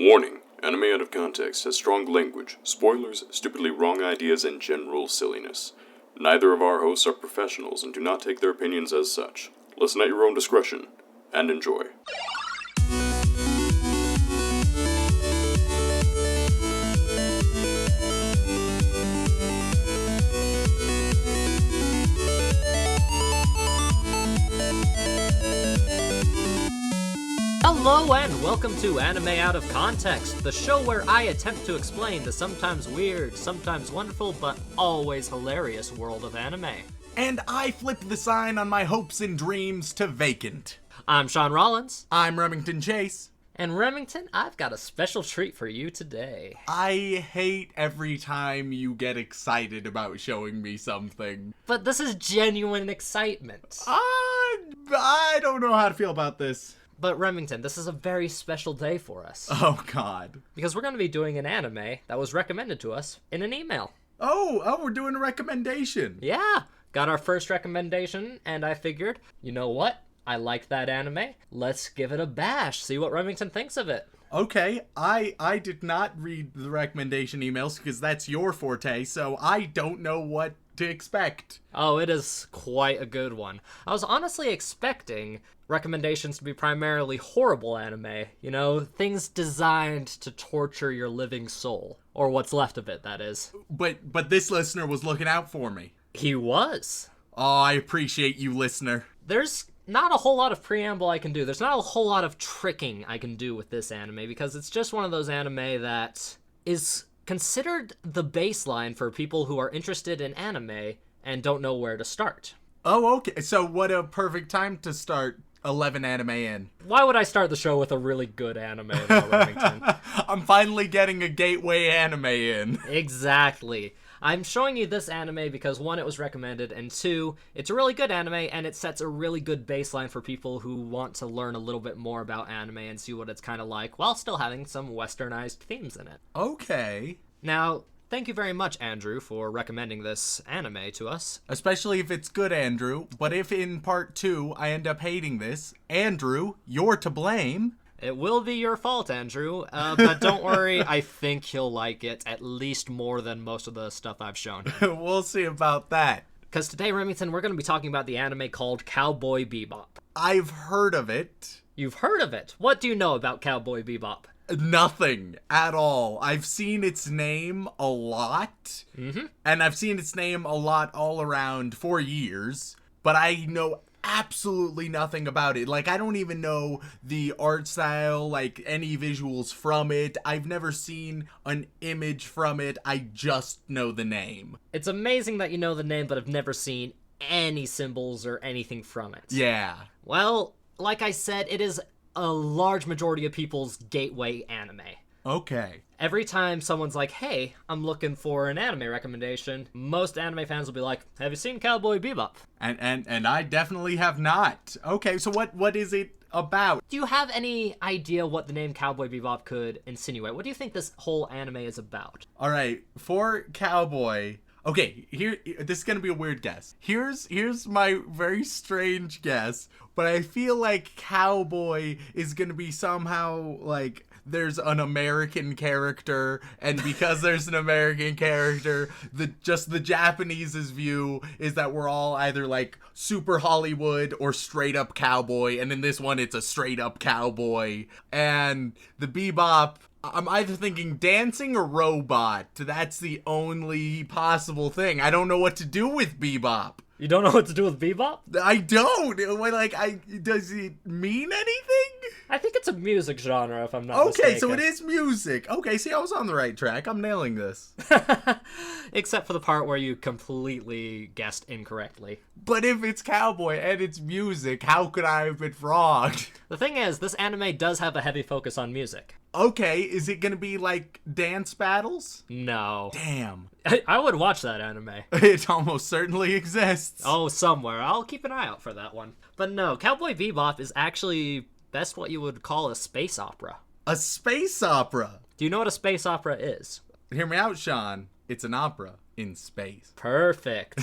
Warning, anime out of context has strong language, spoilers, stupidly wrong ideas, and general silliness. Neither of our hosts are professionals and do not take their opinions as such. Listen at your own discretion, and enjoy. Hello and welcome to Anime Out of Context, the show where I attempt to explain the sometimes weird, sometimes wonderful, but always hilarious world of anime. And I flip the sign on my hopes and dreams to vacant. I'm Shaun Rollins. I'm Remington Chase. And Remington, I've got a special treat for you today. I hate every time you get excited about showing me something. But this is genuine excitement. I don't know how to feel about this. But Remington, this is a very special day for us. Oh, God. Because we're going to be doing an anime that was recommended to us in an email. Oh, we're doing a recommendation. Yeah, got our first recommendation, and I figured, you know what? I liked that anime. Let's give it a bash, see what Remington thinks of it. Okay, I did not read the recommendation emails because that's your forte, so I don't know what to expect. Oh, it is quite a good one. I was honestly expecting recommendations to be primarily horrible anime. You know, things designed to torture your living soul. Or what's left of it, that is. But this listener was looking out for me. He was. Oh, I appreciate you, listener. There's not a whole lot of preamble I can do. There's not a whole lot of tricking I can do with this anime because it's just one of those anime that is considered the baseline for people who are interested in anime and don't know where to start. Oh, okay. So what a perfect time to start 11 anime in. Why would I start the show with a really good anime, though, Remington? I'm finally getting a gateway anime in. Exactly. I'm showing you this anime because, one, it was recommended, and two, it's a really good anime, and it sets a really good baseline for people who want to learn a little bit more about anime and see what it's kind of like, while still having some westernized themes in it. Okay. Now, thank you very much, Andrew, for recommending this anime to us. Especially if it's good, Andrew. But if in part 2 I end up hating this, Andrew, you're to blame. It will be your fault, Andrew, but don't worry, I think you'll like it at least more than most of the stuff I've shown. We'll see about that. Because today, Remington, we're going to be talking about the anime called Cowboy Bebop. I've heard of it. You've heard of it? What do you know about Cowboy Bebop? Nothing at all. I've seen its name a lot, and I've seen its name a lot all around for years, but I know absolutely nothing about it. Like, I don't even know the art style, like, any visuals from it. I've never seen an image from it. I just know the name. It's amazing that you know the name, but have never seen any symbols or anything from it. Yeah. Well, like I said, it is a large majority of people's gateway anime. Okay. Every time someone's like, hey, I'm looking for an anime recommendation, most anime fans will be like, have you seen Cowboy Bebop? And I definitely have not. Okay, so what is it about? Do you have any idea what the name Cowboy Bebop could insinuate? What do you think this whole anime is about? All right, for Cowboy. Okay, this is gonna be a weird guess. Here's my very strange guess, but I feel like Cowboy is gonna be somehow like there's an American character, and because there's an American character, the Japanese's view is that we're all either like super Hollywood or straight up cowboy, and in this one it's a straight up cowboy. And the Bebop, I'm either thinking dancing or robot. That's the only possible thing. I don't know what to do with Bebop. You don't know what to do with Bebop? I don't. Does it mean anything? I think it's a music genre, if I'm not mistaken. Okay, so it is music. Okay, see, I was on the right track. I'm nailing this. Except for the part where you completely guessed incorrectly. But if it's cowboy and it's music, how could I have been wrong? The thing is, this anime does have a heavy focus on music. Okay, is it gonna be like dance battles? No. Damn. I would watch that anime. It almost certainly exists. Oh, somewhere. I'll keep an eye out for that one. But no, Cowboy Bebop is actually best what you would call a space opera. A space opera? Do you know what a space opera is? Hear me out, Shaun. It's an opera in space. Perfect.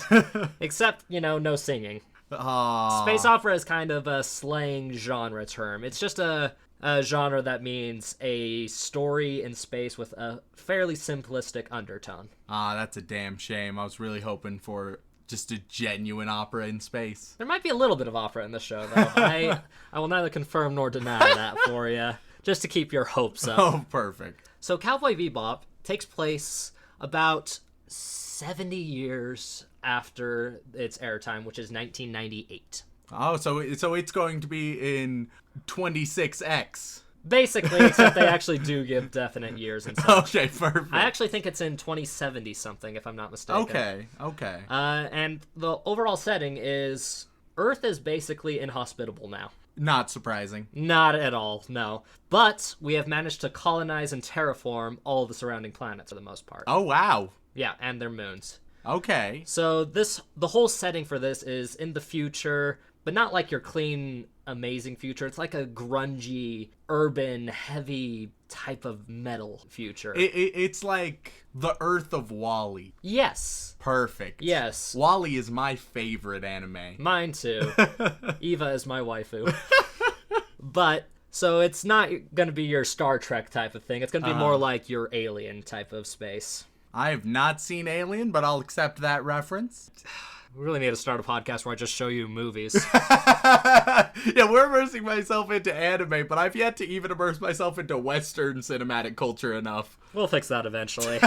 Except, no singing. Aww. Space opera is kind of a slang genre term. It's just a a genre that means a story in space with a fairly simplistic undertone. Ah, that's a damn shame. I was really hoping for just a genuine opera in space. There might be a little bit of opera in this show, though. I will neither confirm nor deny that for you, just to keep your hopes up. Oh, perfect. So Cowboy Bebop takes place about 70 years after its airtime, which is 1998. Oh, so it's going to be in 26X. Basically, except they actually do give definite years and such. Okay, perfect. I actually think it's in 2070 something, if I'm not mistaken. Okay. And the overall setting is Earth is basically inhospitable now. Not surprising. Not at all, no. But we have managed to colonize and terraform all the surrounding planets for the most part. Oh, wow. Yeah, and their moons. Okay. So the whole setting for this is in the future, but not like your clean, amazing future. It's like a grungy, urban, heavy type of metal future. It's like the Earth of Wall-E. Yes. Perfect. Yes. Wall-E is my favorite anime. Mine too. Eva is my waifu. But, so it's not going to be your Star Trek type of thing. It's going to be more like your Alien type of space. I have not seen Alien, but I'll accept that reference. We really need to start a podcast where I just show you movies. Yeah, we're immersing myself into anime, but I've yet to even immerse myself into Western cinematic culture enough. We'll fix that eventually.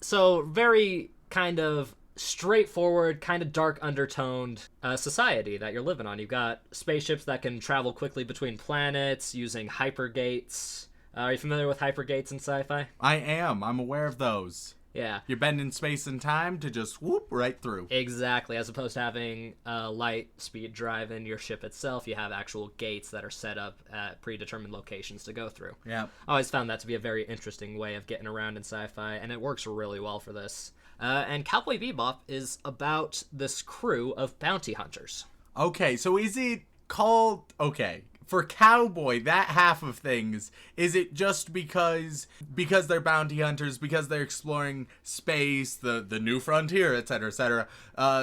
So, very kind of straightforward, kind of dark undertoned society that you're living on. You've got spaceships that can travel quickly between planets using hypergates. Are you familiar with hypergates in sci-fi? I am. I'm aware of those. Yeah. You're bending space and time to just whoop right through. Exactly. As opposed to having a light speed drive in your ship itself, you have actual gates that are set up at predetermined locations to go through. Yeah. I always found that to be a very interesting way of getting around in sci-fi, and it works really well for this. And Cowboy Bebop is about this crew of bounty hunters. Okay, so is it called... Okay, for Cowboy, that half of things, is it just because they're bounty hunters, because they're exploring space, the new frontier, etc., etc.,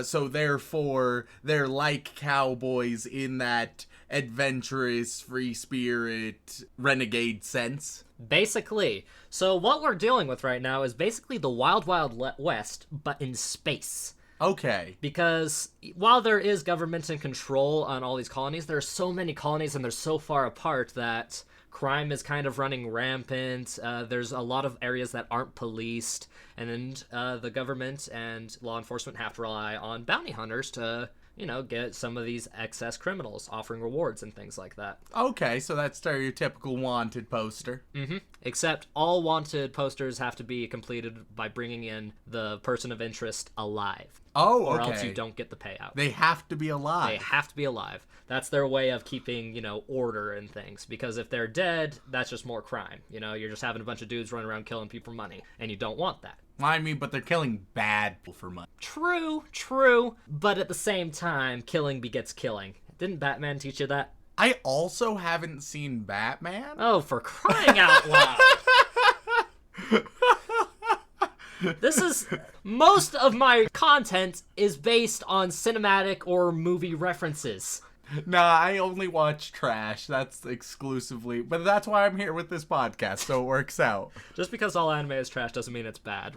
so therefore they're like cowboys in that adventurous, free spirit, renegade sense? Basically. So what we're dealing with right now is basically the Wild Wild West, but in space. Okay. Because while there is government and control on all these colonies, there are so many colonies and they're so far apart that crime is kind of running rampant. There's a lot of areas that aren't policed, and then the government and law enforcement have to rely on bounty hunters to, get some of these excess criminals, offering rewards and things like that. Okay, so that's stereotypical wanted poster. Mm-hmm. Except all wanted posters have to be completed by bringing in the person of interest alive. Oh, okay. Or else you don't get the payout. They have to be alive. They have to be alive. That's their way of keeping, order and things. Because if they're dead, that's just more crime. You're just having a bunch of dudes running around killing people for money. And you don't want that. I mean, but they're killing bad people for money. True. But at the same time, killing begets killing. Didn't Batman teach you that? I also haven't seen Batman. Oh, for crying out loud. Most of my content is based on cinematic or movie references. Nah, I only watch trash. That's exclusively, but that's why I'm here with this podcast, so it works out. Just because all anime is trash doesn't mean it's bad.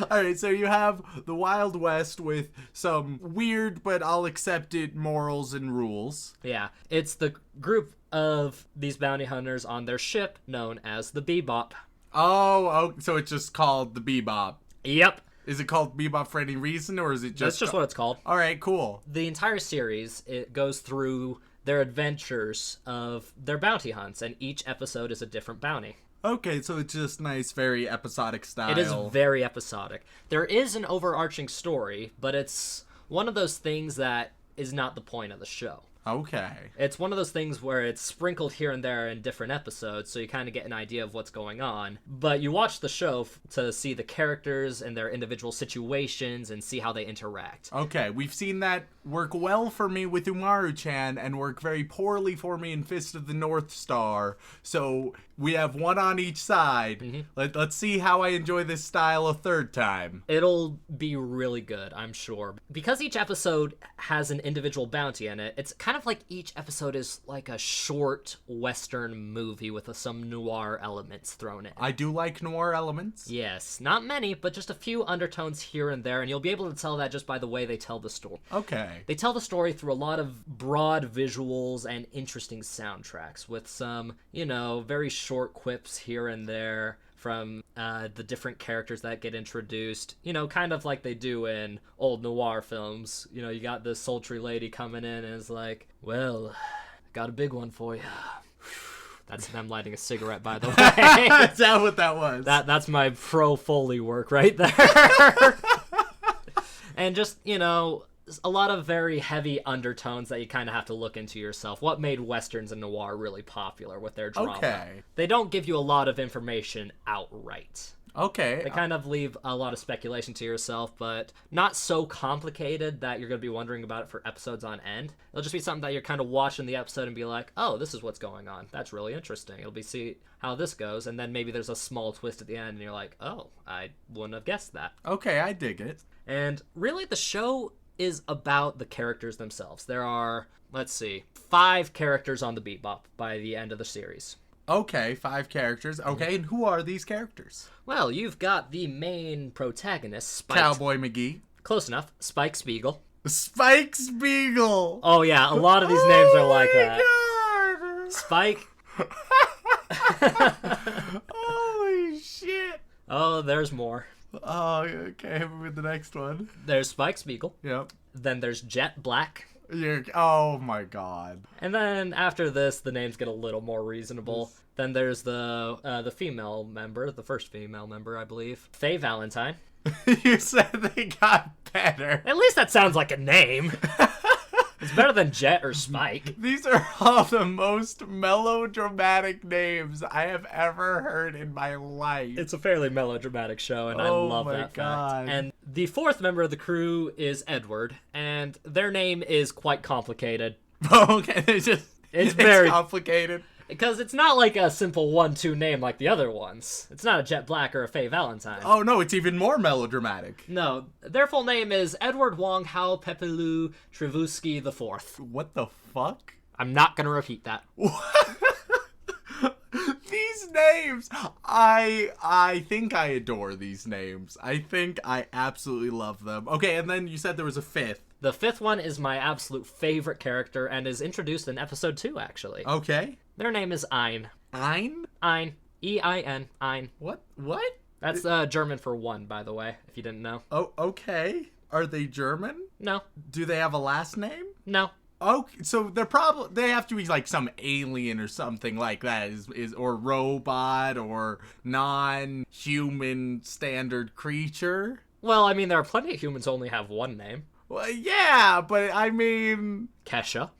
Alright, so you have the Wild West with some weird, but I'll accept it, morals and rules. Yeah, it's the group of these bounty hunters on their ship known as the Bebop. Oh, so it's just called the Bebop. Yep. Is it called Bebop for any reason, or is it just... That's just what it's called. All right, cool. The entire series, it goes through their adventures of their bounty hunts, and each episode is a different bounty. Okay, so it's just nice, very episodic style. It is very episodic. There is an overarching story, but it's one of those things that is not the point of the show. Okay. It's one of those things where it's sprinkled here and there in different episodes, so you kind of get an idea of what's going on. But you watch the show to see the characters and their individual situations and see how they interact. Okay, we've seen that work well for me with Umaru-chan and work very poorly for me in Fist of the North Star. So we have one on each side. Mm-hmm. Let's see how I enjoy this style a third time. It'll be really good, I'm sure. Because each episode has an individual bounty in it, it's kind kind of like each episode is like a short Western movie with some noir elements thrown in. I do like noir elements. Yes, not many, but just a few undertones here and there, and you'll be able to tell that just by the way they tell the story. Okay. They tell the story through a lot of broad visuals and interesting soundtracks with some, very short quips here and there from the different characters that get introduced, kind of like they do in old noir films. You got this sultry lady coming in and is like, well, got a big one for you. That's them lighting a cigarette, by the way. Is that what that was? That's my pro Foley work right there. And just, a lot of very heavy undertones that you kind of have to look into yourself. What made Westerns and noir really popular with their drama? Okay. They don't give you a lot of information outright. Okay. They kind of leave a lot of speculation to yourself, but not so complicated that you're going to be wondering about it for episodes on end. It'll just be something that you're kind of watching the episode and be like, oh, this is what's going on. That's really interesting. It'll be see how this goes, and then maybe there's a small twist at the end, and you're like, oh, I wouldn't have guessed that. Okay, I dig it. And really, the show is about the characters themselves. There are, 5 characters on the Bebop by the end of the series. Okay, 5 characters. Okay, and who are these characters? Well, you've got the main protagonist, Spike. Cowboy McGee. Close enough. Spike Spiegel. Spike Spiegel. Oh, yeah, a lot of these names are like that. God. Spike. Holy shit. Oh, there's more. Oh, okay, hit me with the next one. There's Spike Spiegel. Yep. Then there's Jet Black. Oh my god. And then after this, the names get a little more reasonable. Then there's the female member, the first female member, I believe. Faye Valentine. You said they got better. At least that sounds like a name. It's better than Jet or Spike. These are all the most melodramatic names I have ever heard in my life. It's a fairly melodramatic show, and I love that fact. And the 4th member of the crew is Edward, and their name is quite complicated. Okay, it's very complicated. Because it's not like a simple 1-2 name like the other ones. It's not a Jet Black or a Faye Valentine. Oh no, it's even more melodramatic. No, their full name is Edward Wong Hao Pepelu Trevusky IV. What the fuck? I'm not gonna repeat that. These names, I think I adore these names. I think I absolutely love them. Okay, and then you said there was a 5th. The 5th one is my absolute favorite character and is introduced in episode 2, actually. Okay. Their name is Ein. Ein? Ein. E-I-N. Ein. What? That's German for one, by the way, if you didn't know. Oh, okay. Are they German? No. Do they have a last name? No. Okay, so they have to be like some alien or something like that, or robot or non-human standard creature. Well, I mean, there are plenty of humans who only have one name. Well, yeah, but I mean... Kesha.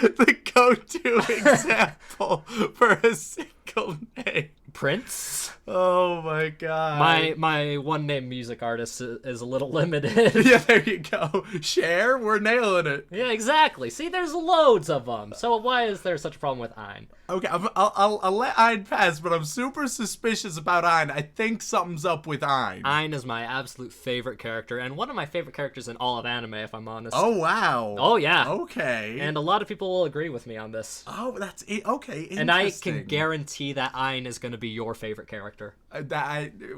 The go-to example for a single name. Prince. Oh my god. My one name music artist is a little limited. Yeah, there you go. Cher, we're nailing it. Yeah, exactly. See, there's loads of them. So why is there such a problem with Ein? Okay, I'll let Ein pass, but I'm super suspicious about Ein. I think something's up with Ein. Ein is my absolute favorite character, and one of my favorite characters in all of anime, if I'm honest. Oh, wow. Oh, yeah. Okay. And a lot of people will agree with me on this. Oh, that's it. Okay, interesting. And I can guarantee that Ein is going to be your favorite character.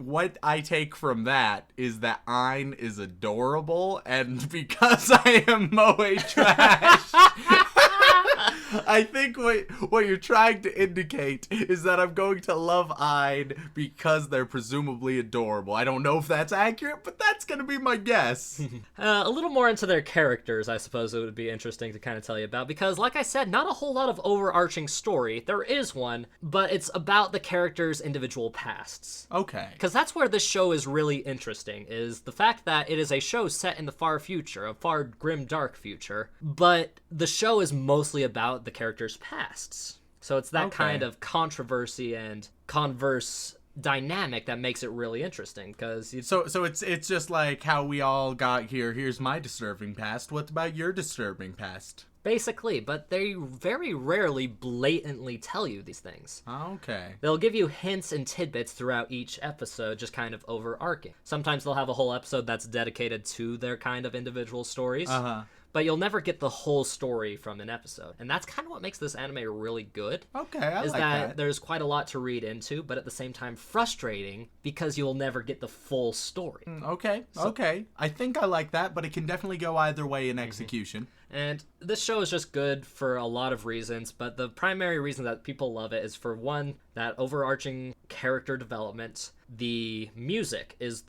What I take from that is that Ein is adorable, and because I am Moe Trash... I think what you're trying to indicate is that I'm going to love Ein because they're presumably adorable. I don't know if that's accurate, but that's going to be my guess. A little more into their characters, I suppose it would be interesting to kind of tell you about, because like I said, not a whole lot of overarching story. There is one, but it's about the characters' individual pasts. Okay. Because that's where this show is really interesting, is the fact that it is a show set in the far future, a far grim, dark future, but the show is mostly about the characters' pasts. So it's that kind of controversy and converse dynamic that makes it really interesting. Because so it's just like how we all got here. Here's my disturbing past. What about your disturbing past? Basically, but they very rarely blatantly tell you these things. Okay. They'll give you hints and tidbits throughout each episode, just kind of overarching. Sometimes they'll have a whole episode that's dedicated to their kind of individual stories. But you'll never get the whole story from an episode. And that's kind of what makes this anime really good. Okay, I is like that. There's quite a lot to read into, but at the same time frustrating because you'll never get the full story. Okay. I think I like that, but it can definitely go either way in execution. And this show is just good for a lot of reasons, but the primary reason that people love it is, for one, that overarching character development. The music is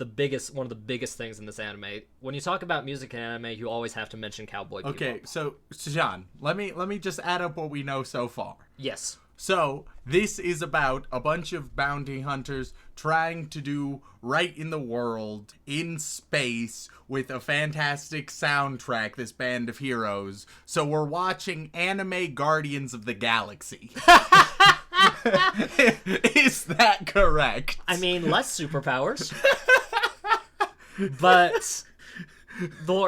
one of the biggest things in this anime. When you talk about music in anime, you always have to mention Cowboy Bebop. Okay, so Shaun, let me just add up what we know so far. Yes. So, this is about a bunch of bounty hunters trying to do right in the world, in space, with a fantastic soundtrack, this band of heroes. So we're watching anime Guardians of the Galaxy. Is that correct? I mean, less superpowers. But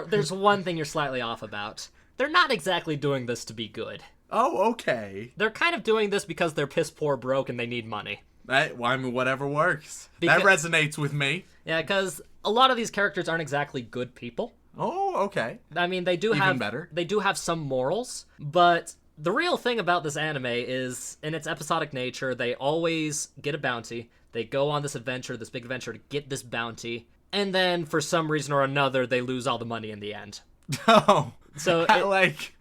there's one thing you're slightly off about. They're not exactly doing this to be good. Oh, okay. They're kind of doing this because they're piss poor broke and they need money. I mean, whatever works. That resonates with me. Yeah, because a lot of these characters aren't exactly good people. Oh, okay. I mean, they do Even better. They do have some morals, but the real thing about this anime is, in its episodic nature, they always get a bounty. They go on this adventure, this big adventure, to get this bounty, and then for some reason or another, they lose all the money in the end. Oh. So like,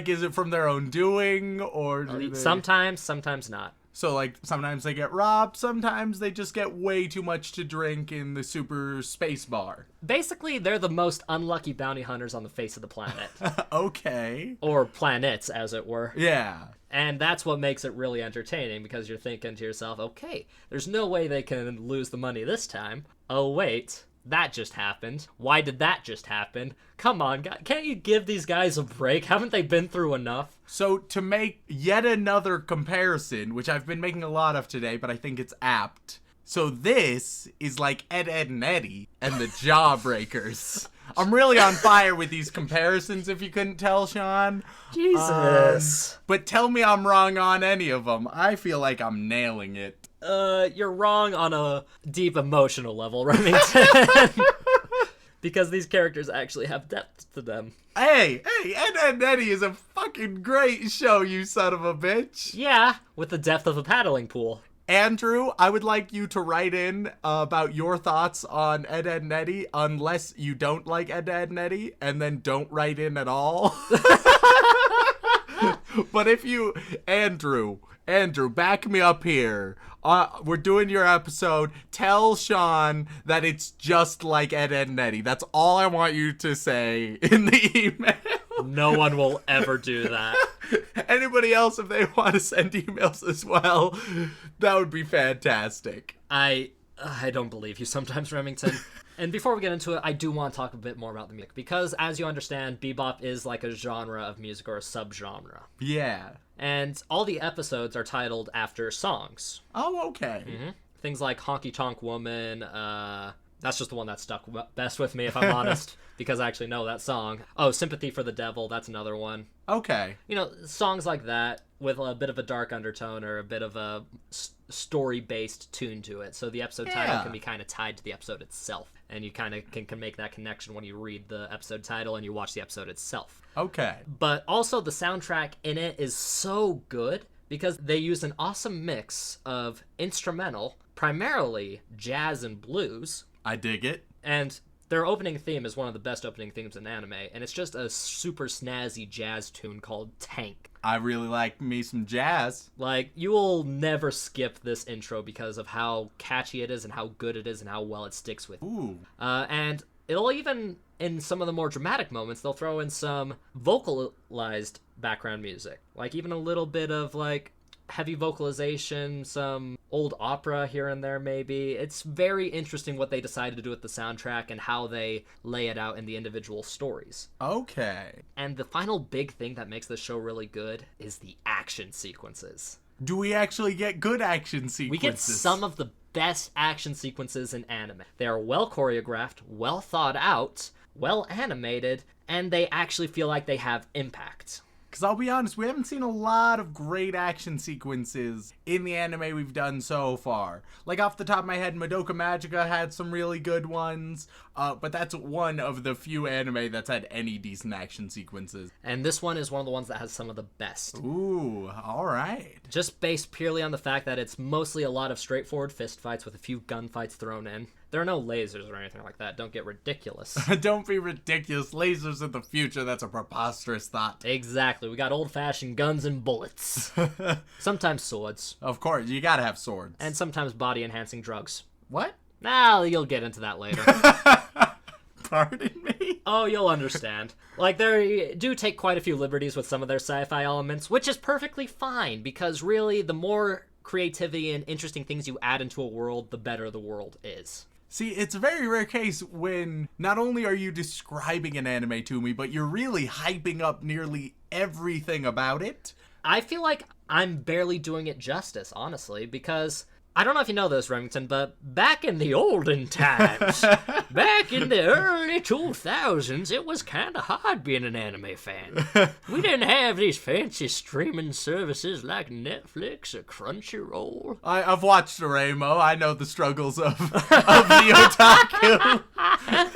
is it from their own doing, or do they... sometimes not. So, like, sometimes they get robbed, sometimes they just get way too much to drink in the super space bar. Basically, they're the most unlucky bounty hunters on the face of the planet. Okay. Or planets, as it were. Yeah. And that's what makes it really entertaining, because you're thinking to yourself, okay, there's no way they can lose the money this time. Oh, wait. That just happened. Why did that just happen? Come on, can't you give these guys a break? Haven't they been through enough? So to make yet another comparison, which I've been making a lot of today, but I think it's apt. So this is like Ed, Edd n Eddy and the Jawbreakers. I'm really on fire with these comparisons, if you couldn't tell, Shaun. Jesus. But tell me I'm wrong on any of them. I feel like I'm nailing it. You're wrong on a deep emotional level, Remington. Because these characters actually have depth to them. Hey, Ed, Edd n Eddy is a fucking great show, you son of a bitch. Yeah, with the depth of a paddling pool. Andrew, I would like you to write in about your thoughts on Ed, Edd n Eddy, unless you don't like Ed, Edd n Eddy, and then don't write in at all. But if you... Andrew, back me up here. We're doing your episode. Tell Shaun that it's just like Ed, Edd n Eddy. That's all I want you to say in the email. No one will ever do that. Anybody else, if they want to send emails as well, that would be fantastic. I don't believe you sometimes, Remington. And before we get into it, I do want to talk a bit more about the music, because as you understand, bebop is like a genre of music, or a subgenre. Yeah. And all the episodes are titled after songs. Oh, okay. Mm-hmm. Things like Honky Tonk Woman, that's just the one that stuck best with me, if I'm honest, because I actually know that song. Oh, Sympathy for the Devil, that's another one. Okay. You know, songs like that with a bit of a dark undertone or a bit of a story-based tune to it. So the episode title can be kind of tied to the episode itself. And you kind of can make that connection when you read the episode title and you watch the episode itself. Okay. But also the soundtrack in it is so good because they use an awesome mix of instrumental, primarily jazz and blues. I dig it. And their opening theme is one of the best opening themes in anime, and it's just a super snazzy jazz tune called Tank. I really like me some jazz. Like, you will never skip this intro because of how catchy it is and how good it is and how well it sticks with you. Ooh. And it'll even, in some of the more dramatic moments, they'll throw in some vocalized background music. Like, even a little bit of, like, heavy vocalization, some old opera here and there maybe. It's very interesting what they decided to do with the soundtrack and how they lay it out in the individual stories. Okay. And the final big thing that makes this show really good is the action sequences. Do we actually get good action sequences? We get some of the best action sequences in anime. They are well choreographed, well thought out, well animated, and they actually feel like they have impact. Because I'll be honest, we haven't seen a lot of great action sequences in the anime we've done so far. Like, off the top of my head, Madoka Magica had some really good ones, but that's one of the few anime that's had any decent action sequences. And this one is one of the ones that has some of the best. Ooh, alright. Just based purely on the fact that it's mostly a lot of straightforward fistfights with a few gunfights thrown in. There are no lasers or anything like that. Don't get ridiculous. Don't be ridiculous. Lasers in the future, that's a preposterous thought. Exactly. We got old-fashioned guns and bullets. Sometimes swords. Of course, you gotta have swords. And sometimes body-enhancing drugs. What? Nah, you'll get into that later. Pardon me? Oh, you'll understand. Like, they do take quite a few liberties with some of their sci-fi elements, which is perfectly fine, because really, the more creativity and interesting things you add into a world, the better the world is. See, it's a very rare case when not only are you describing an anime to me, but you're really hyping up nearly everything about it. I feel like I'm barely doing it justice, honestly, because I don't know if you know this, Remington, but back in the olden times, back in the early 2000s, it was kind of hard being an anime fan. We didn't have these fancy streaming services like Netflix or Crunchyroll. I've watched Doraemon. I know the struggles of the otaku.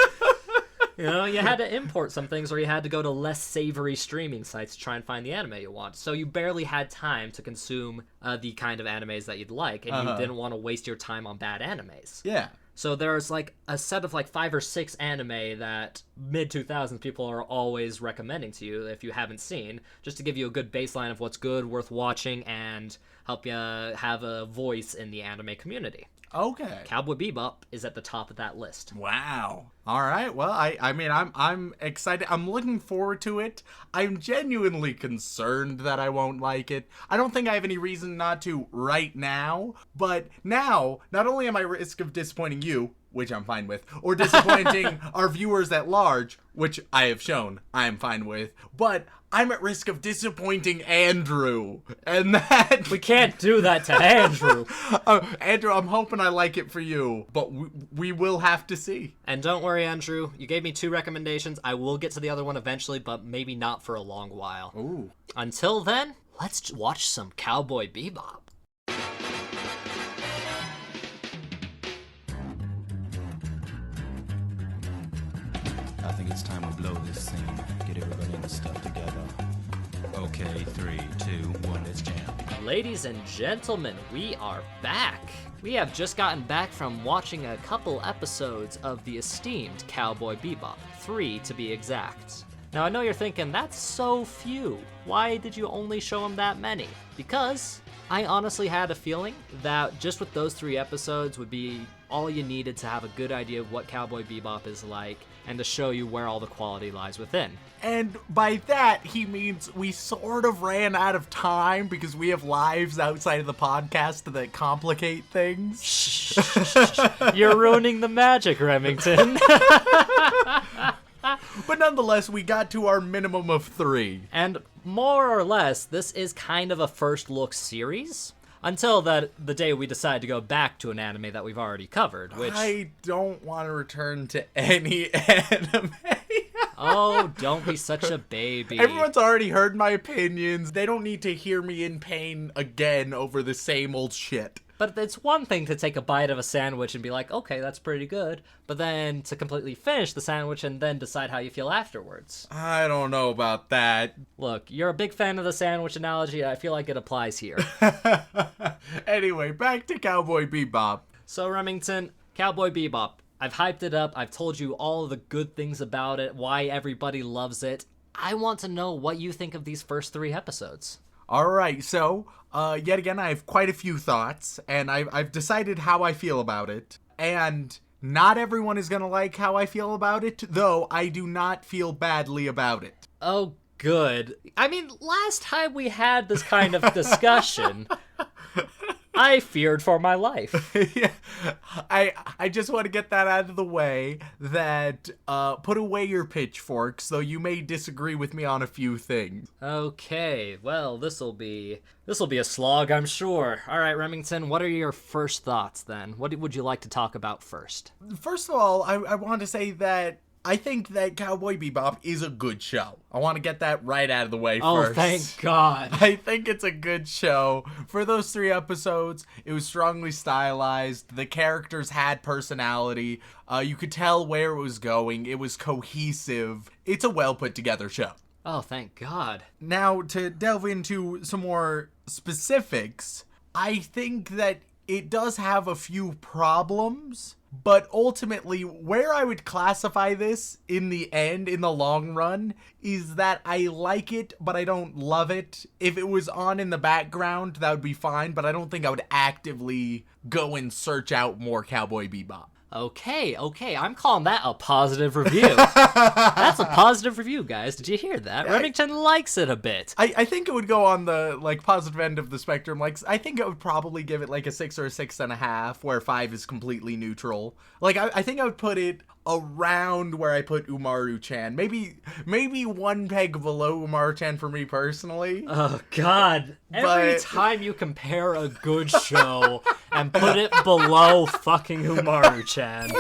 You know, you had to import some things, or you had to go to less savory streaming sites to try and find the anime you want. So you barely had time to consume the kind of animes that you'd like, and you didn't want to waste your time on bad animes. Yeah. So there's like a set of like 5 or 6 anime that mid-2000s people are always recommending to you if you haven't seen, just to give you a good baseline of what's good, worth watching, and help you have a voice in the anime community. Okay. Cowboy Bebop is at the top of that list. Wow. All right. Well, I mean, I'm excited. I'm looking forward to it. I'm genuinely concerned that I won't like it. I don't think I have any reason not to right now, but now, not only am I at risk of disappointing you, which I'm fine with, or disappointing our viewers at large, which I have shown I am fine with, but I'm at risk of disappointing Andrew, and that... We can't do that to Andrew. Andrew, I'm hoping I like it for you, but we will have to see. And don't worry, Andrew, you gave me 2 recommendations. I will get to the other one eventually, but maybe not for a long while. Ooh. Until then, let's watch some Cowboy Bebop. I think it's time to blow this scene. Get everybody in the stuff together. Okay, 3, 2, 1, let's jam. Ladies and gentlemen, we are back. We have just gotten back from watching a couple episodes of the esteemed Cowboy Bebop, 3 to be exact. Now I know you're thinking, that's so few. Why did you only show them that many? Because I honestly had a feeling that just with those 3 episodes would be all you needed to have a good idea of what Cowboy Bebop is like, and to show you where all the quality lies within. And by that, he means we sort of ran out of time because we have lives outside of the podcast that complicate things. Shh. You're ruining the magic, Remington. But nonetheless, we got to our minimum of 3. And more or less, this is kind of a first look series. Until the day we decide to go back to an anime that we've already covered, which... I don't want to return to any anime. Oh, don't be such a baby. Everyone's already heard my opinions. They don't need to hear me in pain again over the same old shit. But it's one thing to take a bite of a sandwich and be like, okay, that's pretty good. But then to completely finish the sandwich and then decide how you feel afterwards. I don't know about that. Look, you're a big fan of the sandwich analogy. I feel like it applies here. Anyway, back to Cowboy Bebop. So, Remington, Cowboy Bebop. I've hyped it up. I've told you all of the good things about it, why everybody loves it. I want to know what you think of these first 3 episodes. All right, so yet again, I have quite a few thoughts, and I've decided how I feel about it. And not everyone is going to like how I feel about it, though I do not feel badly about it. Oh, good. I mean, last time we had this kind of discussion, I feared for my life. Yeah, I just want to get that out of the way, that put away your pitchforks, though you may disagree with me on a few things. Okay, well, this'll be a slog, I'm sure. All right, Remington, what are your first thoughts then? What would you like to talk about first? First of all, I want to say that I think that Cowboy Bebop is a good show. I want to get that right out of the way Oh, first. thank God. I think it's a good show. For those 3 episodes, it was strongly stylized. The characters had personality. You could tell where it was going. It was cohesive. It's a well put together show. Oh, thank God. Now, to delve into some more specifics, I think that it does have a few problems, but ultimately, where I would classify this in the end, in the long run, is that I like it, but I don't love it. If it was on in the background, that would be fine, but I don't think I would actively go and search out more Cowboy Bebop. Okay, I'm calling that a positive review. That's a positive review, guys. Did you hear that? Remington likes it a bit. I think it would go on the, like, positive end of the spectrum. Like, I think I would probably give it, like, a 6 or a 6.5, where 5 is completely neutral. Like, I think I would put it around where I put Umaru-chan. Maybe one peg below Umaru-chan for me personally. Oh, God. Every time you compare a good show and put it below fucking Umaru-chan,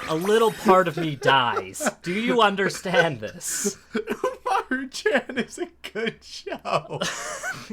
a little part of me dies. Do you understand this? Umaru-chan is a good show.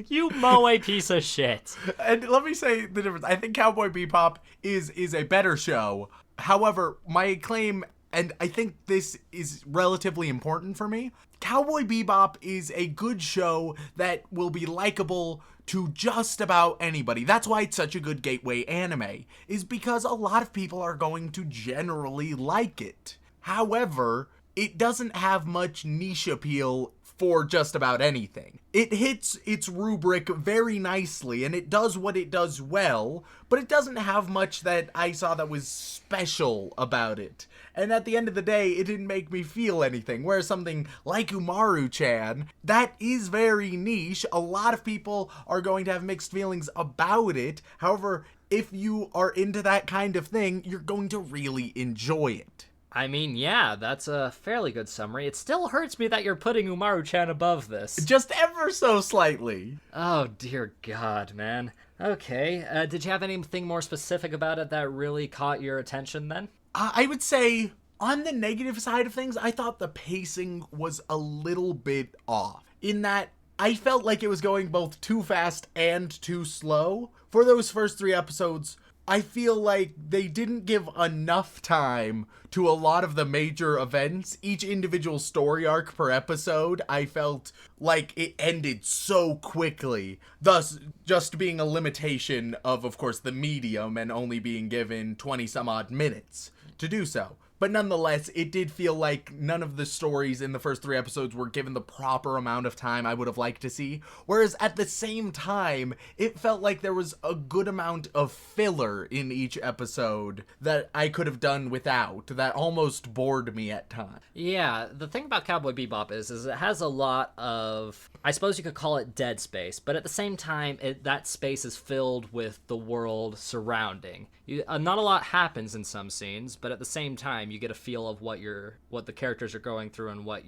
You moe piece of shit. And let me say the difference. I think Cowboy Bebop is a better show. However, my claim, and I think this is relatively important for me, Cowboy Bebop is a good show that will be likable to just about anybody. That's why it's such a good gateway anime, is because a lot of people are going to generally like it. However, it doesn't have much niche appeal for just about anything. It hits its rubric very nicely, and it does what it does well, but it doesn't have much that I saw that was special about it. And at the end of the day, it didn't make me feel anything. Whereas something like Umaru-chan, that is very niche. A lot of people are going to have mixed feelings about it. However, if you are into that kind of thing, you're going to really enjoy it. I mean, yeah, that's a fairly good summary. It still hurts me that you're putting Umaru-chan above this. Just ever so slightly. Oh, dear God, man. Okay, did you have anything more specific about it that really caught your attention then? I would say, on the negative side of things, I thought the pacing was a little bit off. In that, I felt like it was going both too fast and too slow. For those first 3 episodes, I feel like they didn't give enough time to a lot of the major events. Each individual story arc per episode, I felt like it ended so quickly. Thus, just being a limitation of course, the medium and only being given 20 some odd minutes to do so. But nonetheless, it did feel like none of the stories in the first 3 episodes were given the proper amount of time I would have liked to see. Whereas at the same time, it felt like there was a good amount of filler in each episode that I could have done without, that almost bored me at times. Yeah, the thing about Cowboy Bebop is it has a lot of, I suppose you could call it dead space, but at the same time, that space is filled with the world surrounding. Not a lot happens in some scenes, but at the same time, you get a feel of what the characters are going through and what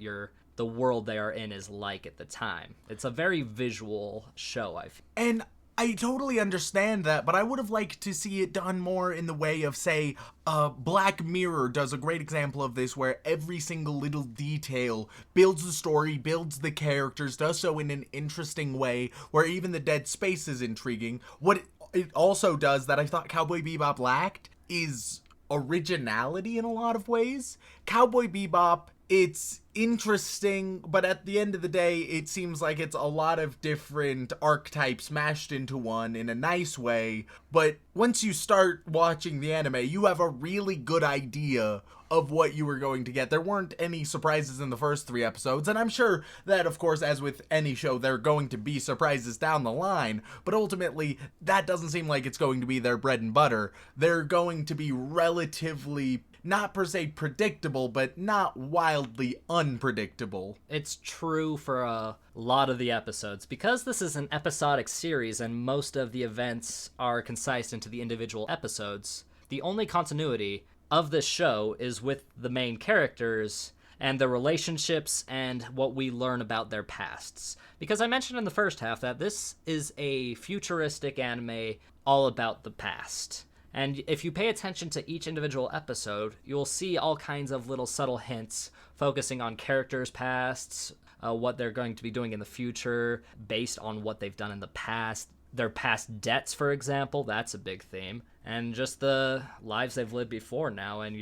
the world they are in is like at the time. It's a very visual show, I feel. And I totally understand that, but I would have liked to see it done more in the way of, say, Black Mirror does a great example of this, where every single little detail builds the story, builds the characters, does so in an interesting way, where even the dead space is intriguing. What it also does that I thought Cowboy Bebop lacked is originality in a lot of ways. Cowboy Bebop, it's interesting, but at the end of the day, it seems like it's a lot of different archetypes mashed into one in a nice way. But once you start watching the anime, you have a really good idea of what you were going to get. There weren't any surprises in the first 3 episodes, and I'm sure that, of course, as with any show, there are going to be surprises down the line, but ultimately, that doesn't seem like it's going to be their bread and butter. They're going to be relatively, not per se predictable, but not wildly unpredictable. It's true for a lot of the episodes. Because this is an episodic series and most of the events are concise into the individual episodes, the only continuity of this show is with the main characters and their relationships and what we learn about their pasts. Because I mentioned in the first half that this is a futuristic anime all about the past. And if you pay attention to each individual episode, you'll see all kinds of little subtle hints focusing on characters' pasts, what they're going to be doing in the future, based on what they've done in the past. Their past debts, for example, that's a big theme. And just the lives they've lived before now. And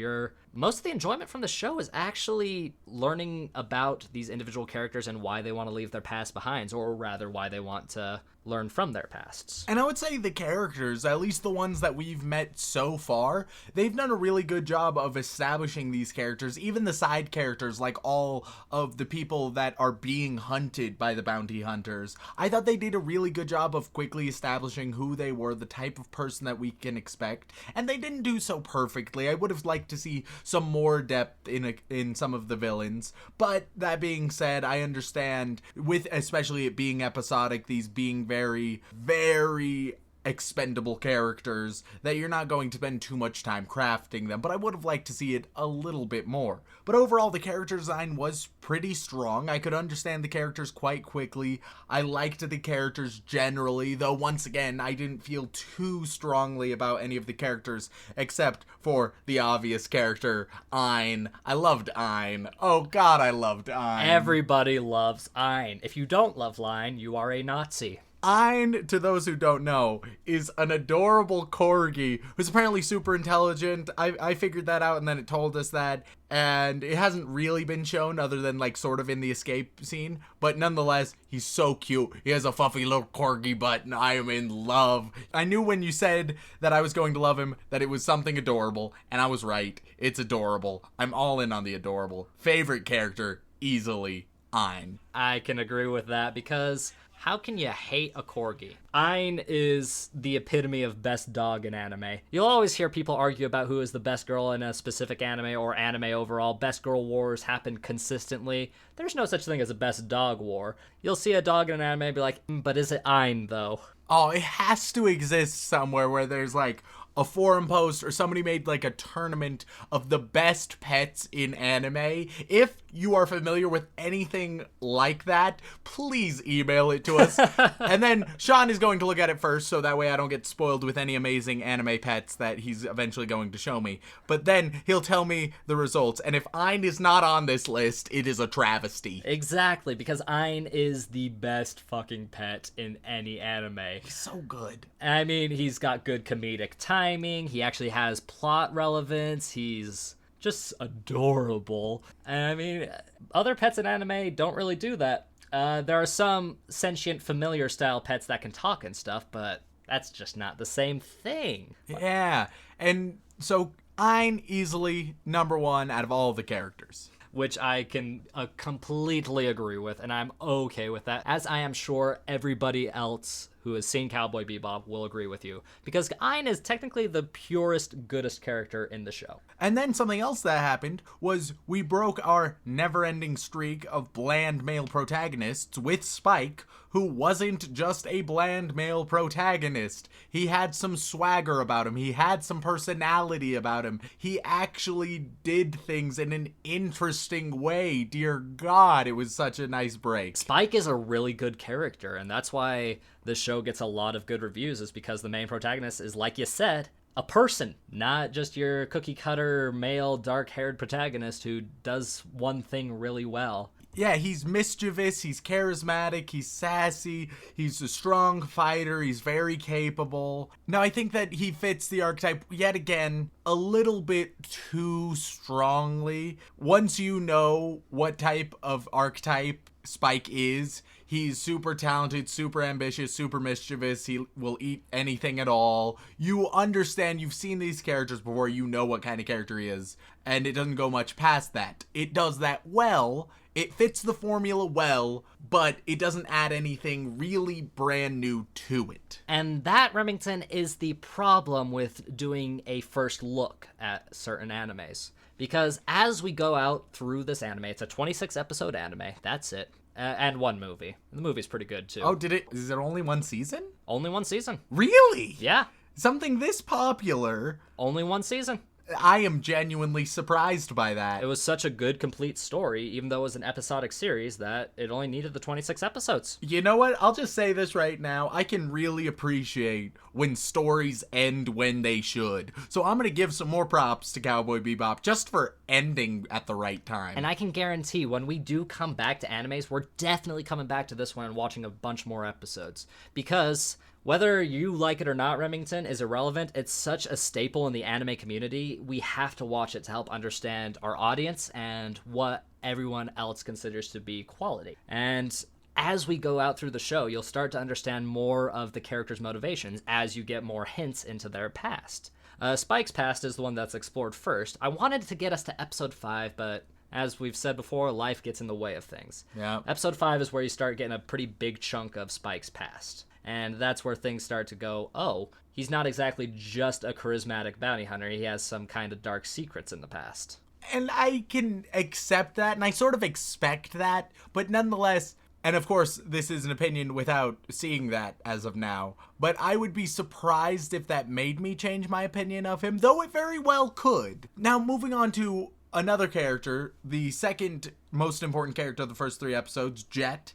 most of the enjoyment from the show is actually learning about these individual characters and why they want to leave their past behind, or rather why they want to learn from their pasts. And I would say the characters, at least the ones that we've met so far, they've done a really good job of establishing these characters, even the side characters, like all of the people that are being hunted by the bounty hunters. I thought they did a really good job of quickly establishing who they were, the type of person that we can expect, and they didn't do so perfectly. I would have liked to see some more depth in some of the villains, but that being said, I understand, with especially it being episodic, these being very, very expendable characters, that you're not going to spend too much time crafting them, but I would have liked to see it a little bit more. But overall, the character design was pretty strong. I could understand the characters quite quickly. I liked the characters generally, though once again, I didn't feel too strongly about any of the characters, except for the obvious character, Ein. I loved Ein. Oh god, I loved Ein. Everybody loves Ein. If you don't love Ein, you are a Nazi. Ein, to those who don't know, is an adorable corgi who's apparently super intelligent. I figured that out, and then it told us that, and it hasn't really been shown other than like sort of in the escape scene, but nonetheless, he's so cute. He has a fluffy little corgi butt, and I am in love. I knew when you said that I was going to love him that it was something adorable, and I was right. It's adorable. I'm all in on the adorable. Favorite character, easily, Ein. I can agree with that, because how can you hate a corgi? Ein is the epitome of best dog in anime. You'll always hear people argue about who is the best girl in a specific anime or anime overall. Best girl wars happen consistently. There's no such thing as a best dog war. You'll see a dog in an anime and be like, but is it Ein though? Oh, it has to exist somewhere where there's like a forum post or somebody made like a tournament of the best pets in anime. If you are familiar with anything like that, please email it to us. And then Shaun is going to look at it first, so that way I don't get spoiled with any amazing anime pets that he's eventually going to show me. But then he'll tell me the results, and if Ein is not on this list, it is a travesty. Exactly, because Ein is the best fucking pet in any anime. He's so good. I mean, he's got good comedic timing, he actually has plot relevance, he's just adorable. And I mean, other pets in anime don't really do that. There are some sentient familiar style pets that can talk and stuff, but that's just not the same thing. Yeah, and so Ein easily number one out of all the characters. Which I can completely agree with, and I'm okay with that, as I am sure everybody else who has seen Cowboy Bebop will agree with you, because Ein is technically the purest, goodest character in the show. And then something else that happened was we broke our never-ending streak of bland male protagonists with Spike, who wasn't just a bland male protagonist. He had some swagger about him. He had some personality about him. He actually did things in an interesting way. Dear God, it was such a nice break. Spike is a really good character, and that's why this show gets a lot of good reviews, is because the main protagonist is, like you said, a person, not just your cookie cutter male dark-haired protagonist who does one thing really well. Yeah, he's mischievous, he's charismatic, he's sassy, he's a strong fighter, he's very capable. Now, I think that he fits the archetype, yet again, a little bit too strongly. Once you know what type of archetype Spike is, he's super talented, super ambitious, super mischievous. He will eat anything at all. You understand, you've seen these characters before, you know what kind of character he is, and it doesn't go much past that. It does that well. It fits the formula well, but it doesn't add anything really brand new to it. And that, Remington, is the problem with doing a first look at certain animes. Because as we go out through this anime, it's a 26-episode anime, that's it. And one movie. The movie's pretty good, too. Oh, is it only one season? Only one season. Really? Yeah. Something this popular. Only one season. I am genuinely surprised by that. It was such a good, complete story, even though it was an episodic series, that it only needed the 26 episodes. You know what? I'll just say this right now. I can really appreciate when stories end when they should. So I'm going to give some more props to Cowboy Bebop just for ending at the right time. And I can guarantee when we do come back to animes, we're definitely coming back to this one and watching a bunch more episodes. Because whether you like it or not, Remington, is irrelevant. It's such a staple in the anime community. We have to watch it to help understand our audience and what everyone else considers to be quality. And as we go out through the show, you'll start to understand more of the characters' motivations as you get more hints into their past. Spike's past is the one that's explored first. I wanted to get us to episode 5, but as we've said before, life gets in the way of things. Yeah. Episode 5 is where you start getting a pretty big chunk of Spike's past. And that's where things start to go, oh, he's not exactly just a charismatic bounty hunter. He has some kind of dark secrets in the past. And I can accept that, and I sort of expect that, but nonetheless, and of course, this is an opinion without seeing that as of now, but I would be surprised if that made me change my opinion of him, though it very well could. Now, moving on to another character, the second most important character of the first 3 episodes, Jet.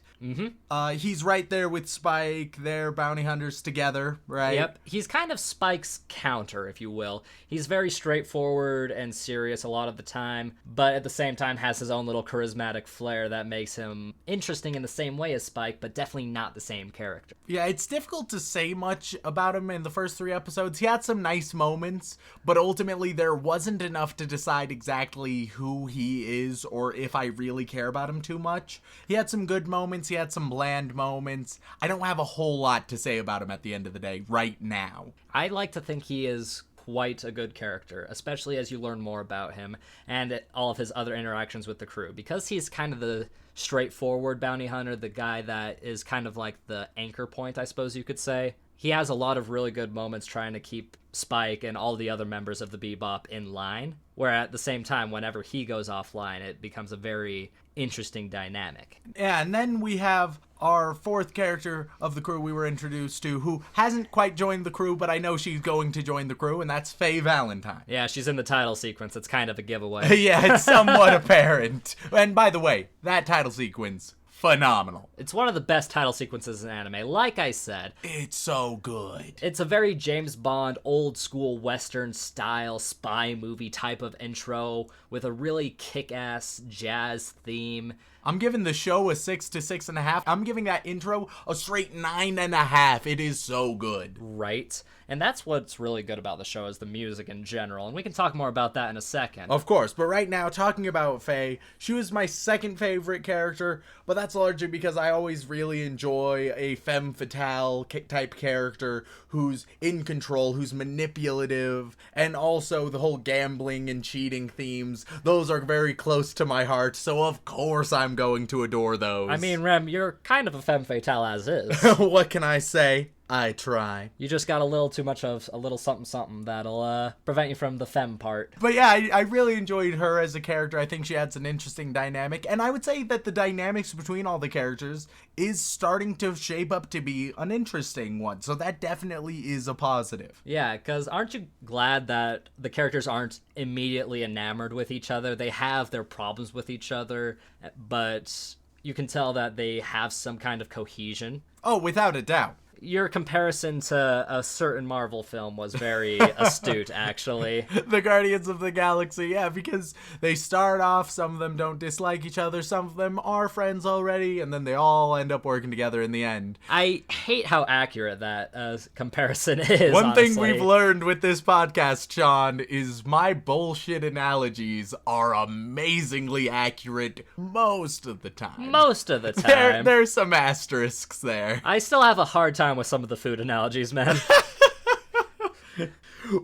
He's right there with Spike. They're bounty hunters together, right? Yep. He's kind of Spike's counter, if you will. He's very straightforward and serious a lot of the time, but at the same time has his own little charismatic flair that makes him interesting in the same way as Spike, but definitely not the same character. Yeah, it's difficult to say much about him in the first 3 episodes. He had some nice moments, but ultimately there wasn't enough to decide exactly who he is or if I really care about him too much. He had some good moments. He had some bland moments. I don't have a whole lot to say about him at the end of the day right now. I like to think he is quite a good character, especially as you learn more about him and all of his other interactions with the crew, because he's kind of the straightforward bounty hunter, the guy that is kind of like the anchor point, I suppose you could say. He has a lot of really good moments trying to keep Spike and all the other members of the Bebop in line, where at the same time, whenever he goes offline, it becomes a very interesting dynamic. Yeah, and then we have our 4th character of the crew we were introduced to, who hasn't quite joined the crew, but I know she's going to join the crew, and that's Faye Valentine. Yeah, she's in the title sequence. It's kind of a giveaway. Yeah, it's somewhat apparent. And by the way, that title sequence, phenomenal. It's one of the best title sequences in anime. Like I said, It's so good. it's a very James Bond, old school Western style spy movie type of intro with a really kick-ass jazz theme. I'm giving the show a 6 to 6.5. I'm giving that intro a straight 9.5. It is so good. Right? And that's what's really good about the show, is the music in general. And we can talk more about that in a second. Of course, but right now, talking about Faye, she was my second favorite character, but that's largely because I always really enjoy a femme fatale type character who's in control, who's manipulative, and also the whole gambling and cheating themes. Those are very close to my heart, so of course I'm going to adore those. I mean, Rem, you're kind of a femme fatale as is. What can I say? I try. You just got a little too much of a little something something that'll prevent you from the femme part. But yeah, I really enjoyed her as a character. I think she adds an interesting dynamic. And I would say that the dynamics between all the characters is starting to shape up to be an interesting one. So that definitely is a positive. Yeah, because aren't you glad that the characters aren't immediately enamored with each other? They have their problems with each other, but you can tell that they have some kind of cohesion. Oh, without a doubt. Your comparison to a certain Marvel film was very astute, actually. The Guardians of the Galaxy, yeah, because they start off, some of them don't dislike each other, some of them are friends already, and then they all end up working together in the end. I hate how accurate that comparison is, One thing honestly. we've learned with this podcast, Shaun, is my bullshit analogies are amazingly accurate most of the time. Most of the time. There's some asterisks there. I still have a hard time with some of the food analogies, man.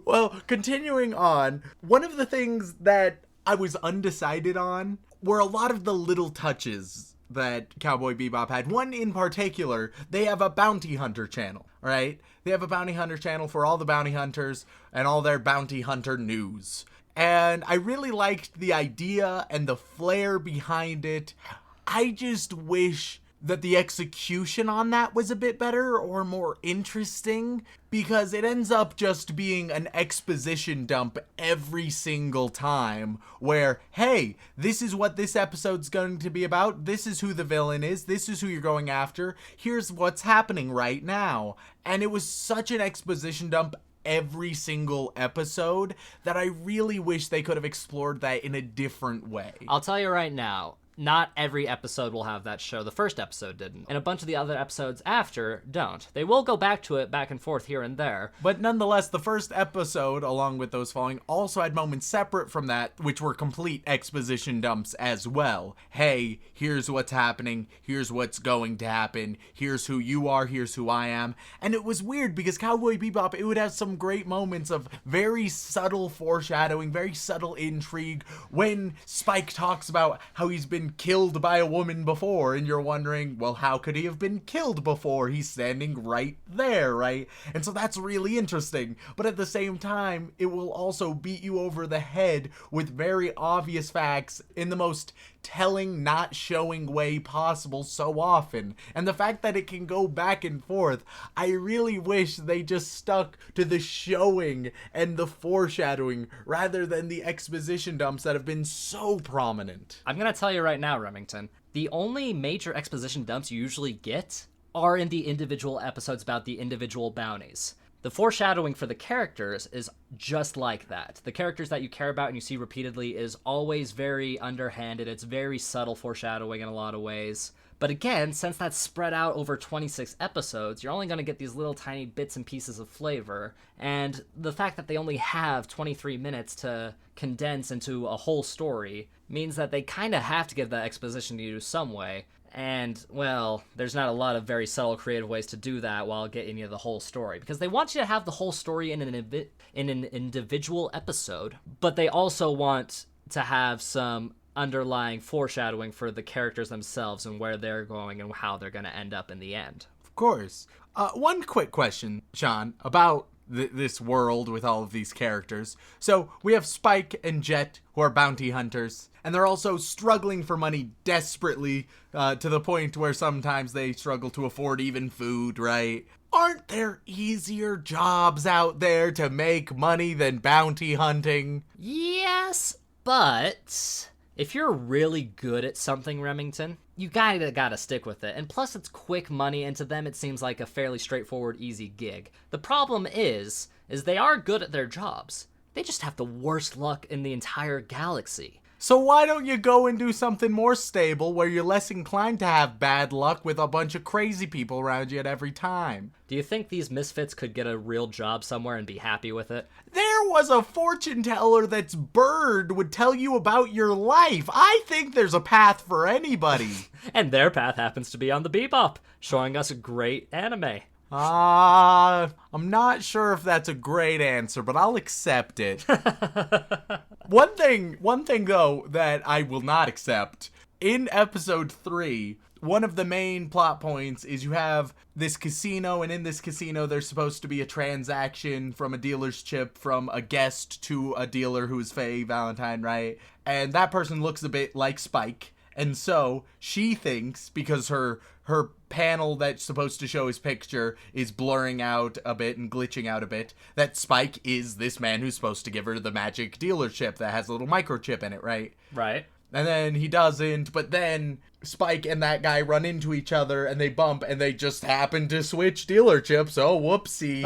Well, continuing on, one of the things that I was undecided on were a lot of the little touches that Cowboy Bebop had. One in particular, they have a bounty hunter channel, right? They have a bounty hunter channel for all the bounty hunters and all their bounty hunter news. And I really liked the idea and the flair behind it. I just wish that the execution on that was a bit better or more interesting, because it ends up just being an exposition dump every single time where, hey, this is what this episode's going to be about, this is who the villain is, this is who you're going after, here's what's happening right now. And it was such an exposition dump every single episode that I really wish they could have explored that in a different way. I'll tell you right now, not every episode will have that show. The first episode didn't, and a bunch of the other episodes after don't. They will go back to it back and forth here and there. But nonetheless, the first episode, along with those following, also had moments separate from that, which were complete exposition dumps as well. Hey, here's what's happening, here's what's going to happen, here's who you are, here's who I am. And it was weird because Cowboy Bebop, it would have some great moments of very subtle foreshadowing, very subtle intrigue, when Spike talks about how he's been killed by a woman before, and you're wondering, well, how could he have been killed before? He's standing right there, right? And so that's really interesting. But at the same time, it will also beat you over the head with very obvious facts in the most telling, not showing way possible so often. And the fact that it can go back and forth, I really wish they just stuck to the showing and the foreshadowing rather than the exposition dumps that have been so prominent. I'm gonna tell you right now, Remington, the only major exposition dumps you usually get are in the individual episodes about the individual bounties. The foreshadowing for the characters is just like that. The characters that you care about and you see repeatedly is always very underhanded. It's very subtle foreshadowing in a lot of ways. But again, since that's spread out over 26 episodes, you're only going to get these little tiny bits and pieces of flavor. And the fact that they only have 23 minutes to condense into a whole story means that they kind of have to give that exposition to you some way. And, well, there's not a lot of very subtle, creative ways to do that while getting you the whole story. Because they want you to have the whole story in an individual episode, but they also want to have some underlying foreshadowing for the characters themselves and where they're going and how they're going to end up in the end. Of course. One quick question, Shaun, about this world with all of these characters. So we have Spike and Jet, who are bounty hunters, and they're also struggling for money desperately, to the point where sometimes they struggle to afford even food, right? Aren't there easier jobs out there to make money than bounty hunting? Yes, but if you're really good at something, Remington, you gotta stick with it. And plus, it's quick money, and to them, it seems like a fairly straightforward, easy gig. The problem is they are good at their jobs. They just have the worst luck in the entire galaxy. So why don't you go and do something more stable where you're less inclined to have bad luck with a bunch of crazy people around you at every time? Do you think these misfits could get a real job somewhere and be happy with it? There was a fortune teller that's Bird would tell you about your life. I think there's a path for anybody. And their path happens to be on the Bebop, showing us a great anime. I'm not sure if that's a great answer, but I'll accept it. One thing though that I will not accept, in episode 3, one of the main plot points is you have this casino, and in this casino there's supposed to be a transaction from a dealer's chip from a guest to a dealer who's Faye Valentine, right? And that person looks a bit like Spike. And so she thinks, because her panel that's supposed to show his picture is blurring out a bit and glitching out a bit, that Spike is this man who's supposed to give her the magic dealership that has a little microchip in it, right? Right. And then he doesn't, but then Spike and that guy run into each other and they bump and they just happen to switch dealerships. Oh, whoopsie.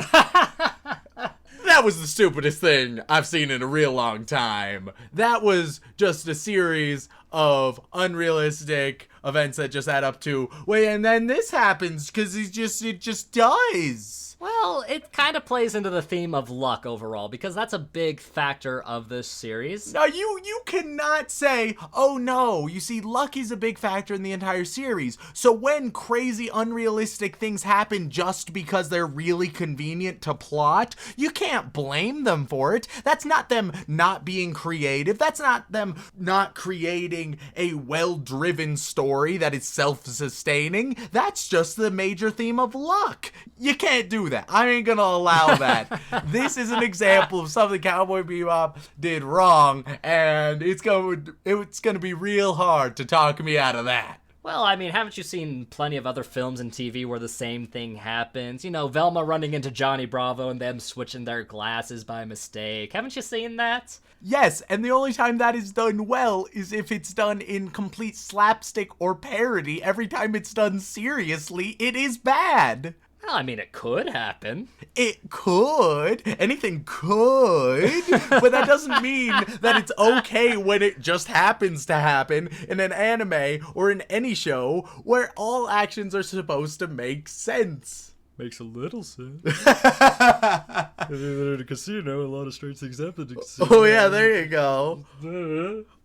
That was the stupidest thing I've seen in a real long time. That was just a series of unrealistic events that just add up to, wait, and then this happens because it just does. Well, it kind of plays into the theme of luck overall, because that's a big factor of this series. Now, you cannot say, oh no, you see, luck is a big factor in the entire series. So when crazy, unrealistic things happen just because they're really convenient to plot, you can't blame them for it. That's not them not being creative. That's not them not creating a well-driven story that is self-sustaining. That's just the major theme of luck. You can't do that. I ain't gonna allow that. This is an example of something Cowboy Bebop did wrong, and it's gonna be real hard to talk me out of that. Well, I mean, haven't you seen plenty of other films and TV where the same thing happens? You know, Velma running into Johnny Bravo and them switching their glasses by mistake. Haven't you seen that? Yes, and the only time that is done well is if it's done in complete slapstick or parody. Every time it's done seriously, it is bad. Well, I mean, it could happen. It could. Anything could. But that doesn't mean that it's okay when it just happens to happen in an anime or in any show where all actions are supposed to make sense. Makes a little sense. In a casino, a lot of strange things happen in a casino. Oh, yeah, there you go.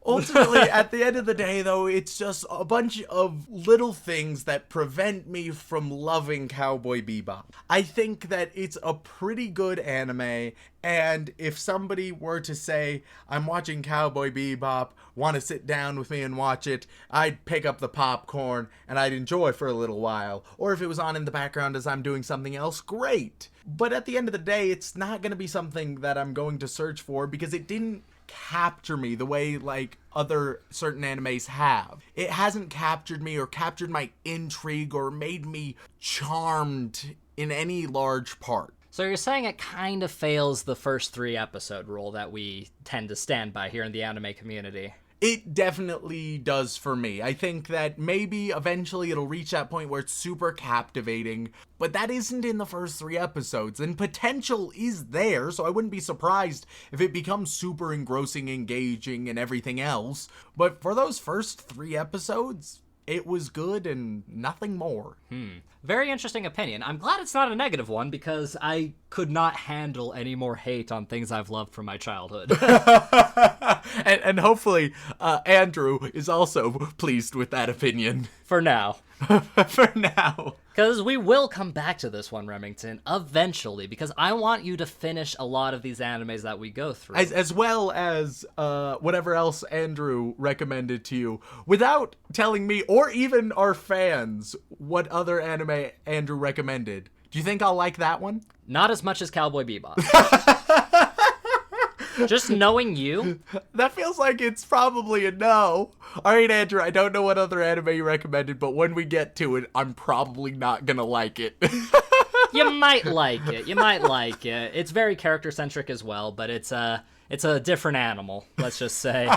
Ultimately, at the end of the day, though, it's just a bunch of little things that prevent me from loving Cowboy Bebop. I think that it's a pretty good anime, and if somebody were to say, I'm watching Cowboy Bebop, want to sit down with me and watch it, I'd pick up the popcorn, and I'd enjoy for a little while. Or if it was on in the background as I'm doing something else, great. But at the end of the day, it's not going to be something that I'm going to search for because it didn't capture me the way like other certain animes have. It hasn't captured me or captured my intrigue or made me charmed in any large part. So you're saying it kind of fails the first 3 episode rule that we tend to stand by here in the anime community. It definitely does for me. I think that maybe eventually it'll reach that point where it's super captivating, but that isn't in the first 3 episodes, and potential is there, so I wouldn't be surprised if it becomes super engrossing, engaging, and everything else. But for those first 3 episodes, it was good and nothing more. Very interesting opinion. I'm glad it's not a negative one because I could not handle any more hate on things I've loved from my childhood. and hopefully Andrew is also pleased with that opinion. For now. For now. Because we will come back to this one, Remington, eventually, because I want you to finish a lot of these animes that we go through. As well as whatever else Andrew recommended to you, without telling me or even our fans what other anime Andrew recommended. Do you think I'll like that one? Not as much as Cowboy Bebop. Just knowing you. That feels like it's probably a no. All right, Andrew, I don't know what other anime you recommended, but when we get to it, I'm probably not gonna like it. You might like it. You might like it. It's very character-centric as well, but it's a different animal, let's just say.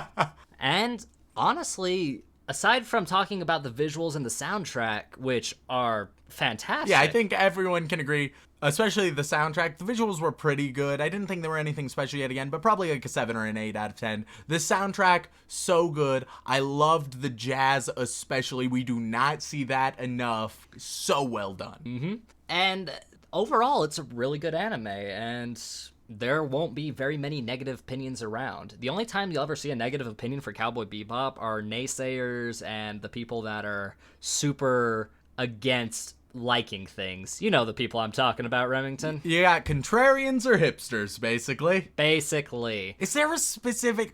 And honestly, aside from talking about the visuals and the soundtrack, which are fantastic. Yeah, I think everyone can agree, especially the soundtrack. The visuals were pretty good. I didn't think there were anything special yet again, but probably like a 7 or an 8 out of 10. The soundtrack, so good. I loved the jazz especially. We do not see that enough. So well done. Mm-hmm. And overall, it's a really good anime, and there won't be very many negative opinions around. The only time you'll ever see a negative opinion for Cowboy Bebop are naysayers and the people that are super against liking things. You know the people I'm talking about, Remington. You got contrarians or hipsters, basically. Basically. Is there a specific...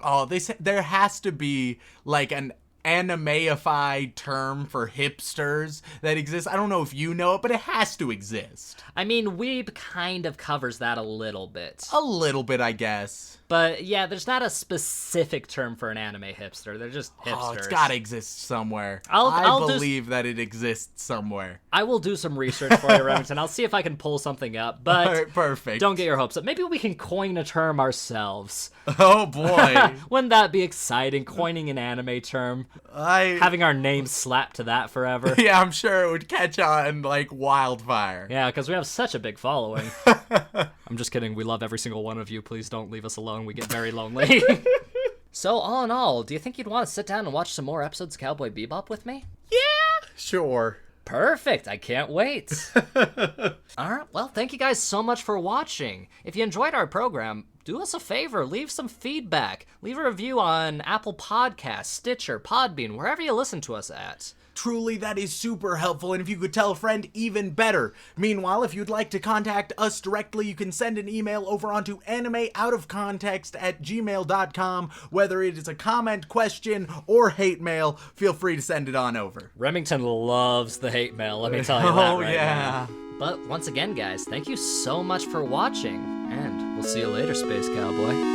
there has to be, like, an animeified term for hipsters that exists. I don't know if you know it, but it has to exist. I mean, Weeb kind of covers that a little bit. A little bit, I guess. But yeah, there's not a specific term for an anime hipster. They're just hipsters. Oh, it's gotta exist somewhere. I'll I believe that it exists somewhere. I will do some research for you, Remington. I'll see if I can pull something up. But all right, perfect. Don't get your hopes up. Maybe we can coin a term ourselves. Oh boy. Wouldn't that be exciting? Coining an anime term. Having our name slapped to that forever. Yeah, I'm sure it would catch on like wildfire. Yeah, because we have such a big following. I'm just kidding. We love every single one of you. Please don't leave us alone. We get very lonely. So, all in all, do you think you'd want to sit down and watch some more episodes of Cowboy Bebop with me? Yeah, sure. Perfect. I can't wait. All right. Well, thank you guys so much for watching. If you enjoyed our program, do us a favor. Leave some feedback. Leave a review on Apple Podcasts, Stitcher, Podbean, wherever you listen to us at. Truly, that is super helpful, and if you could tell a friend, even better. Meanwhile, if you'd like to contact us directly, you can send an email over onto animeoutofcontext@gmail.com. Whether it is a comment, question, or hate mail, feel free to send it on over. Remington loves the hate mail, let me tell you that right yeah. now. But once again, guys, thank you so much for watching, and we'll see you later, Space Cowboy.